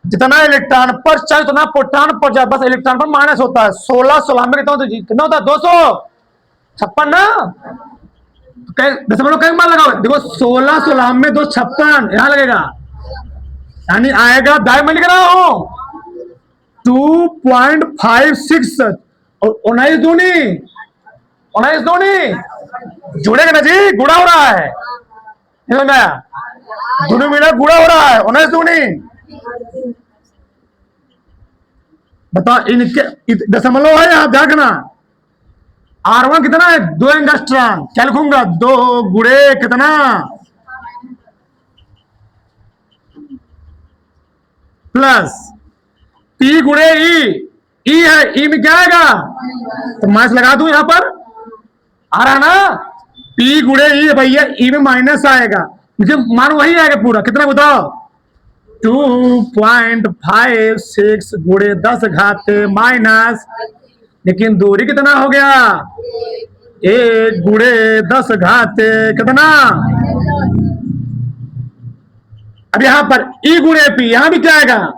जितना इलेक्ट्रॉन पर चार्ज उतना प्रोटॉन पर जाए, बस इलेक्ट्रॉन पर माइनस होता है। 16 में कितना होता है 256 ना, दशमलव कहीं मान लगाओ, देखो 16 में 256 यहां लगेगा, यानी आएगा, दाएं में लिख रहा हूं 2.56 और 19 दूनी जुड़ेगा ना जी, गुणा हो रहा है, दोनों मिला गुणा हो रहा है, 19 दूनी। बताओ इनके दशमलव है, यहां देखना R1 कितना है 2 एंगस्ट्रॉम, क्या लिखूंगा 2 गुणे कितना प्लस P गुणे E है, E में क्या आएगा, तो माइनस लगा दूं यहां पर, आ रहा ना P गुणे E भैया, E में माइनस आएगा, मुझे मान वही आएगा पूरा, कितना बताओ 2.56 गुणे 10 घाते माइनस, लेकिन दूरी कितना हो गया 1 गुणे 10 घाते कितना, अब यहां पर E गुणे P, यहां भी क्या आएगा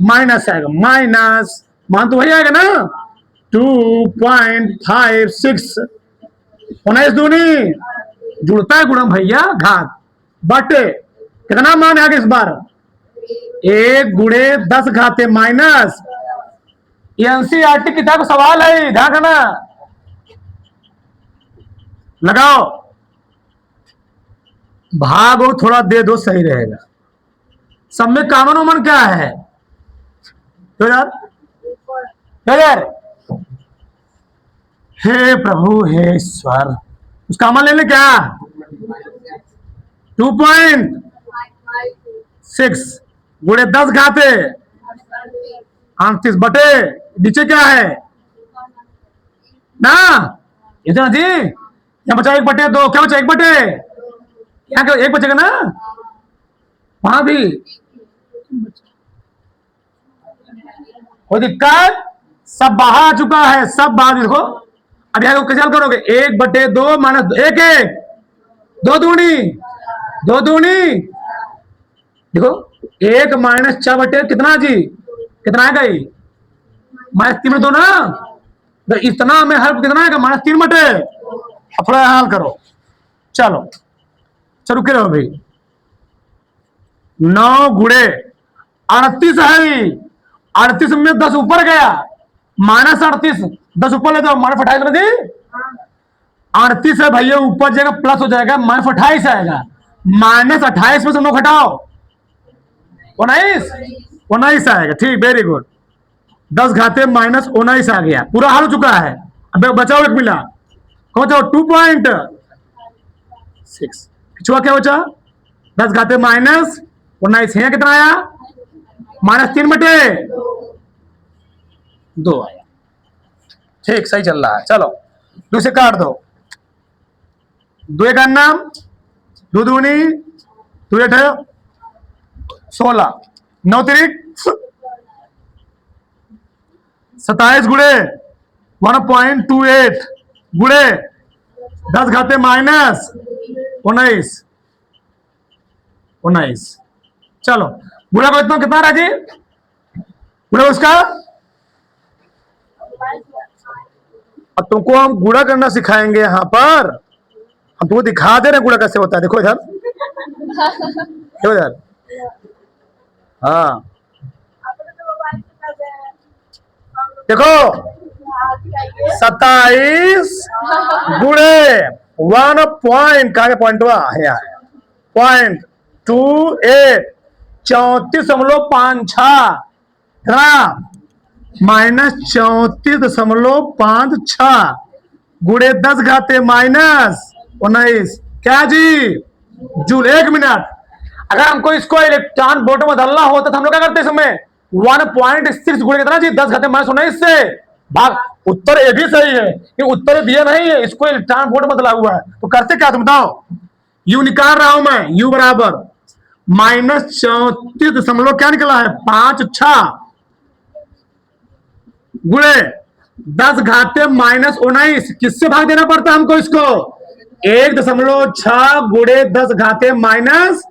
माइनस आएगा, माइनस मान तो वही आएगा ना 2.56 19 दूनी जुड़ता है गुणम भैया घात बटे, कितना मान है इस बार 1 गुणे 10 घाते माइनस, एनसीईआरटी किताब का सवाल है, ध्यान रखना, लगाओ भाग और थोड़ा दे दो सही रहेगा। सब में कॉमन उमन क्या है तो यार, हे प्रभु हे ईश्वर, उसका अमल ले ले क्या 2.6 गुणे 10 घाते 38 बटे, नीचे क्या है ना, इतना जी, यहाँ बचा 1/2, क्या बचा 1/, यहाँ क्या 1 बचेगा ना, वहां भी कोई दिक्कत, सब बाहर आ चुका है, सब बाहर, देखो अब यहाँ कैसे करोगे 1/2 माइनस 1 2 दूनी, देखो 1 माइनस 4 बटे कितना जी, कितना आएगा ये -3 2 ना, तो इतना में हर कितना आएगा -3 बटे, अब थोड़ा हाल करो, चलो रुके रहो भाई, 9 गुड़े 38 है। 38 में 10 ऊपर गया, -38, 10 ऊपर ले जाओ, -28 में दी। 38 है भैया, ऊपर जाएगा प्लस हो जाएगा, -28 आएगा। -28 में से 9 घटाओ, 19, 19 आएगा। ठीक, वेरी गुड। 10 घाते -19 आ गया, पूरा हल हो चुका है। अब बचाओ, एक मिला, कौन सा 2.6। पिछुआ क्या बचा? 10 घाते -19 है, कितना आया? -3/2 आया। ठीक, सही चल रहा है। चलो दूसरे काट दो। 2 का नाम 2 दूनी 2 8 16, 9 तिरिक 27 गुड़े 1.28 गुड़े 10 घाते -19, 19। चलो गुड़ा को इतना कितना राजी? गुड़ा उसका, अब तुमको हम गुड़ा करना सिखाएंगे यहाँ पर। हम तुमको दिखा दे रहे हैं गुड़ा कैसे होता है। देखो इधर, देखो इधर, हाँ देखो, 27 गुड़े 1 पॉइंट, कहा पॉइंट हुआ है, 0.28, 34.56 -34.56 गुड़े 10 घाते -19, क्या जी? जूल। 1 मिनट, अगर हमको इसको इलेक्ट्रॉन वोल्ट में बदलना होता तो हम लोग क्या करते समय? 1.6 गुड़े कितना जी? 10 घाते -19 से भाग। उत्तर ये भी सही है कि उत्तर दिया नहीं है, इसको इलेक्ट्रॉन वोल्ट में बदला हुआ है। तो करते क्या तुम बताओ? यू निकाल रहा हूं मैं, यू बराबर -34 क्या निकला है? 5/6 गुड़े 10 घाते -19, किससे भाग देना पड़ता है हमको इसको? 1.6 गुड़े 10 घाते माइनस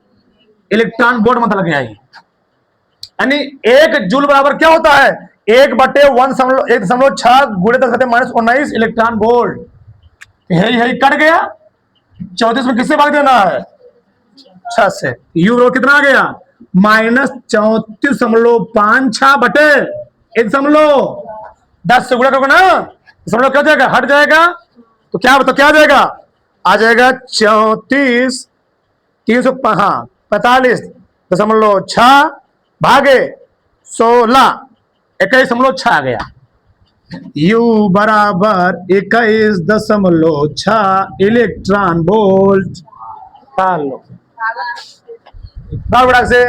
इलेक्ट्रॉन वोल्ट मतलब क्या है, यानी 1 जूल बराबर क्या होता है? 1/1.6 गुड़े 10 घाते -19 इलेक्ट्रॉन वोल्ट। यही कट गया। 34 में किससे भाग देना है? 6 से। यू कितना आ गया? -34.56 बटे 1.10 से गुणा करोगे ना, दशमलव क्या हो जाएगा? हट जाएगा। तो क्या बताओ क्या आ जाएगा? आ जाएगा 45.6 भागे 16, 21.6 आ गया। यू बराबर 21.6 इलेक्ट्रॉन वोल्ट। लो से